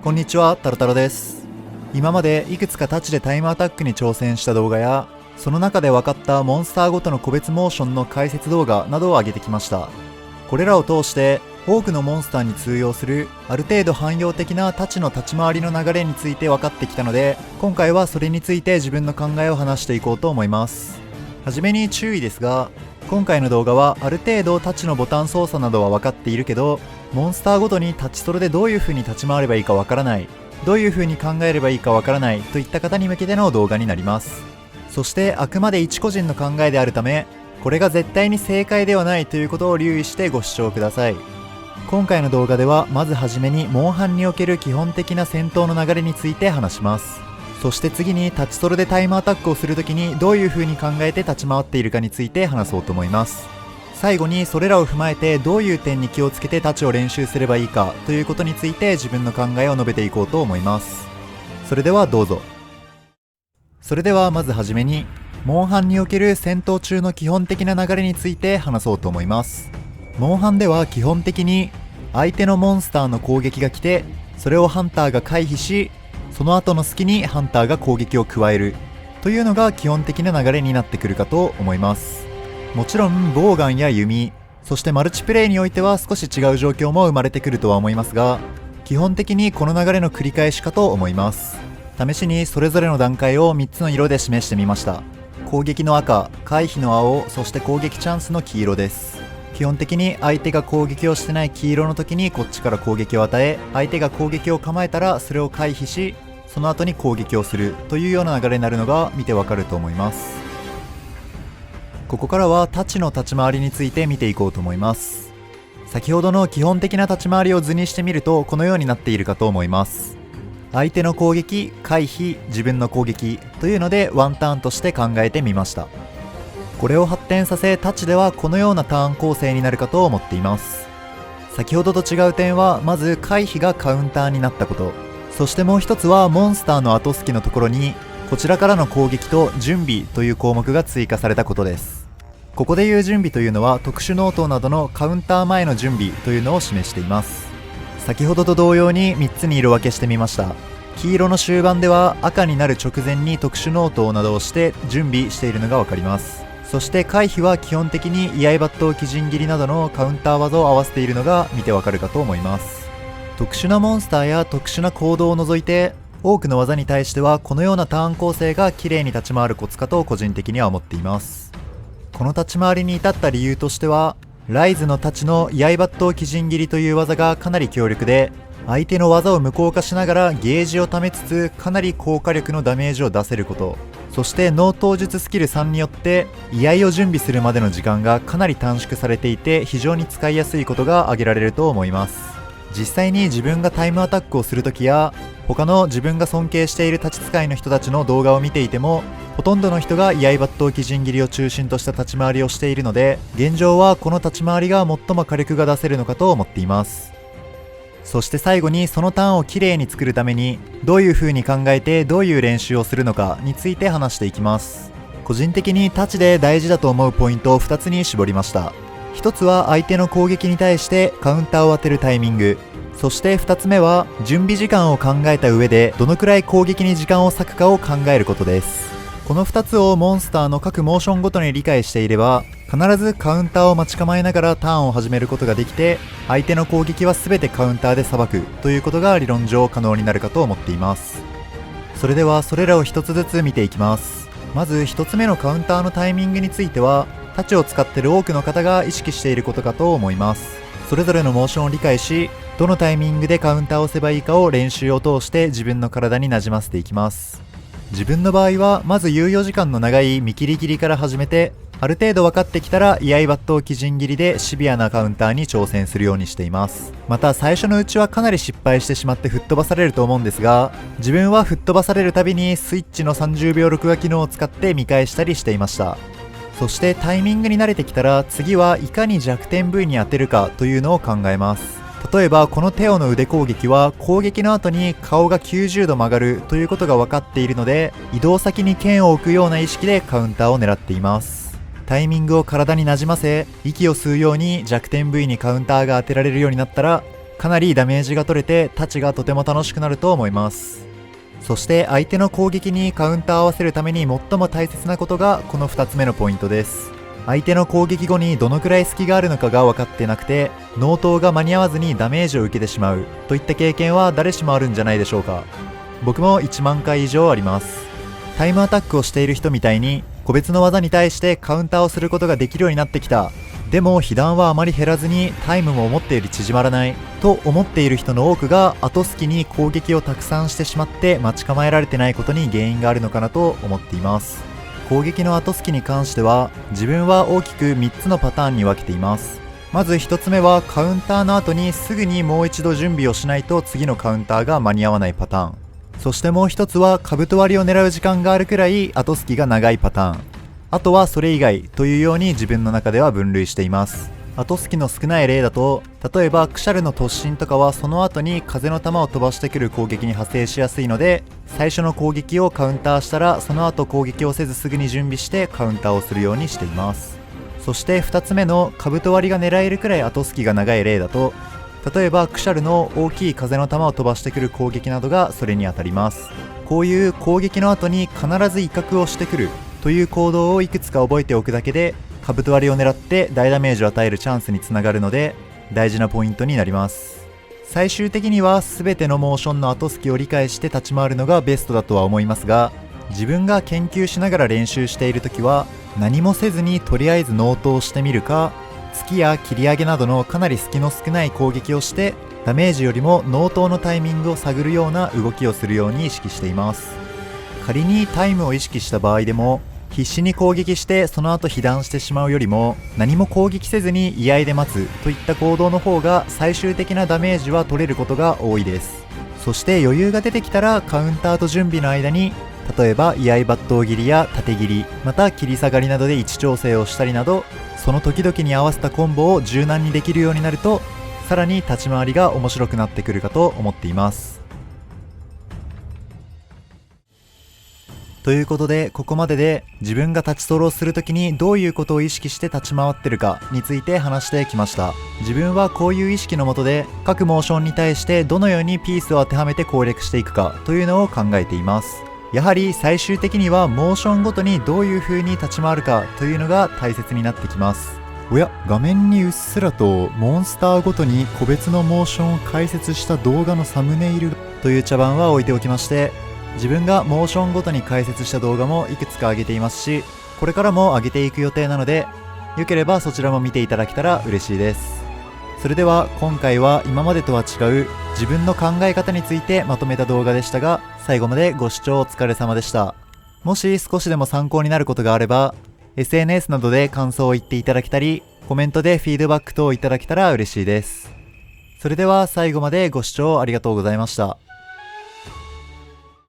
こんにちは、タロタロです。今までいくつかタッチでタイムアタックに挑戦した動画や、その中で分かったモンスターごとの個別モーションの解説動画などを上げてきました。これらを通して多くのモンスターに通用するある程度汎用的なタッチの立ち回りの流れについて分かってきたので、今回はそれについて自分の考えを話していこうと思います。はじめに注意ですが、今回の動画はある程度タッチのボタン操作などは分かっているけど、モンスターごとにタッチソロでどういう風に立ち回ればいいか分からない、どういう風に考えればいいか分からないといった方に向けての動画になります。そしてあくまで一個人の考えであるため、これが絶対に正解ではないということを留意してご視聴ください。今回の動画ではまずはじめにモンハンにおける基本的な戦闘の流れについて話します。そして次にタッチソロでタイムアタックをするときにどういう風に考えて立ち回っているかについて話そうと思います。最後にそれらを踏まえてどういう点に気をつけてタッチを練習すればいいかということについて自分の考えを述べていこうと思います。それではどうぞ。それではまずはじめにモンハンにおける戦闘中の基本的な流れについて話そうと思います。モンハンでは基本的に相手のモンスターの攻撃が来て、それをハンターが回避し、その後の隙にハンターが攻撃を加えるというのが基本的な流れになってくるかと思います。もちろんボウガンや弓、そしてマルチプレイにおいては少し違う状況も生まれてくるとは思いますが、基本的にこの流れの繰り返しかと思います。試しにそれぞれの段階を3つの色で示してみました。攻撃の赤、回避の青、そして攻撃チャンスの黄色です。基本的に相手が攻撃をしてない黄色の時にこっちから攻撃を与え、相手が攻撃を構えたらそれを回避し、その後に攻撃をするというような流れになるのが見てわかると思います。ここからはタッチの立ち回りについて見ていこうと思います。先ほどの基本的な立ち回りを図にしてみるとこのようになっているかと思います。相手の攻撃、回避、自分の攻撃というのでワンターンとして考えてみました。これを発展させタッチではこのようなターン構成になるかと思っています。先ほどと違う点はまず回避がカウンターになったこと、そしてもう一つはモンスターの後隙のところにこちらからの攻撃と準備という項目が追加されたことです。ここでいう準備というのは特殊能刀などのカウンター前の準備というのを示しています。先ほどと同様に3つに色分けしてみました。黄色の終盤では赤になる直前に特殊能刀などをして準備しているのが分かります。そして回避は基本的に居合抜刀鬼陣切りなどのカウンター技を合わせているのが見てわかるかと思います。特殊なモンスターや特殊な行動を除いて多くの技に対してはこのようなターン構成が綺麗に立ち回るコツかと個人的には思っています。この立ち回りに至った理由としては、ライズの太刀の居合抜刀鬼陣切りという技がかなり強力で、相手の技を無効化しながらゲージを貯めつつかなり高火力のダメージを出せること、そして脳刀術スキル3によって居合を準備するまでの時間がかなり短縮されていて非常に使いやすいことが挙げられると思います。実際に自分がタイムアタックをするときや他の自分が尊敬している立ち使いの人たちの動画を見ていても、ほとんどの人が居合抜刀鬼陣切りを中心とした立ち回りをしているので、現状はこの立ち回りが最も火力が出せるのかと思っています。そして最後にそのターンをきれいに作るためにどういう風に考えてどういう練習をするのかについて話していきます。個人的にタッチで大事だと思うポイントを2つに絞りました。1つは相手の攻撃に対してカウンターを当てるタイミング、そして2つ目は準備時間を考えた上でどのくらい攻撃に時間を割くかを考えることです。この2つをモンスターの各モーションごとに理解していれば、必ずカウンターを待ち構えながらターンを始めることができて、相手の攻撃は全てカウンターでさばくということが理論上可能になるかと思っています。それではそれらを1つずつ見ていきます。まず1つ目のカウンターのタイミングについては、タッチを使っている多くの方が意識していることかと思います。それぞれのモーションを理解し、どのタイミングでカウンターを押せばいいかを練習を通して自分の体になじませていきます。自分の場合はまず猶予時間の長い見切り切りから始めて、ある程度分かってきたら居合抜刀鬼陣切りでシビアなカウンターに挑戦するようにしています。また最初のうちはかなり失敗してしまって吹っ飛ばされると思うんですが、自分は吹っ飛ばされるたびにスイッチの30秒録画機能を使って見返したりしていました。そしてタイミングに慣れてきたら次はいかに弱点部位に当てるかというのを考えます。例えばこのテオの腕攻撃は攻撃の後に顔が90度曲がるということが分かっているので、移動先に剣を置くような意識でカウンターを狙っています。タイミングを体になじませ、息を吸うように弱点部位にカウンターが当てられるようになったら、かなりダメージが取れてタッチがとても楽しくなると思います。そして相手の攻撃にカウンターを合わせるために最も大切なことがこの2つ目のポイントです。相手の攻撃後にどのくらい隙があるのかが分かってなくて、納刀が間に合わずにダメージを受けてしまうといった経験は誰しもあるんじゃないでしょうか。僕も1万回以上あります。タイムアタックをしている人みたいに個別の技に対してカウンターをすることができるようになってきた。でも被弾はあまり減らずにタイムも思ったより縮まらないと思っている人の多くが後隙に攻撃をたくさんしてしまって待ち構えられてないことに原因があるのかなと思っています。攻撃の後隙に関しては自分は大きく3つのパターンに分けています。まず1つ目はカウンターの後にすぐにもう一度準備をしないと次のカウンターが間に合わないパターン。そしてもう一つは兜割りを狙う時間があるくらい後隙が長いパターン。あとはそれ以外というように自分の中では分類しています。後隙の少ない例だと、例えばクシャルの突進とかはその後に風の球を飛ばしてくる攻撃に派生しやすいので、最初の攻撃をカウンターしたらその後攻撃をせずすぐに準備してカウンターをするようにしています。そして2つ目の兜割りが狙えるくらい後隙が長い例だと、例えばクシャルの大きい風の球を飛ばしてくる攻撃などがそれにあたります。こういう攻撃の後に必ず威嚇をしてくるという行動をいくつか覚えておくだけで兜割りを狙って大ダメージを与えるチャンスにつながるので大事なポイントになります。最終的には全てのモーションの後隙を理解して立ち回るのがベストだとは思いますが、自分が研究しながら練習している時は何もせずにとりあえず納刀してみるか、突きや切り上げなどのかなり隙の少ない攻撃をしてダメージよりも納刀のタイミングを探るような動きをするように意識しています。仮にタイムを意識した場合でも必死に攻撃してその後被弾してしまうよりも何も攻撃せずに居合で待つといった行動の方が最終的なダメージは取れることが多いです。そして余裕が出てきたらカウンターと準備の間に例えば居合抜刀切りや縦切り、また切り下がりなどで位置調整をしたりなど、その時々に合わせたコンボを柔軟にできるようになるとさらに立ち回りが面白くなってくるかと思っています。ということでここまでで自分が立ちソロをするときにどういうことを意識して立ち回ってるかについて話してきました。自分はこういう意識のもとで各モーションに対してどのようにピースを当てはめて攻略していくかというのを考えています。やはり最終的にはモーションごとにどういう風に立ち回るかというのが大切になってきます。おや、画面にうっすらとモンスターごとに個別のモーションを解説した動画のサムネイルという茶番は置いておきまして、自分がモーションごとに解説した動画もいくつか上げていますし、これからも上げていく予定なので、よければそちらも見ていただけたら嬉しいです。それでは今回は今までとは違う自分の考え方についてまとめた動画でしたが、最後までご視聴お疲れ様でした。もし少しでも参考になることがあれば、SNS などで感想を言っていただけたり、コメントでフィードバック等いただけたら嬉しいです。それでは最後までご視聴ありがとうございました。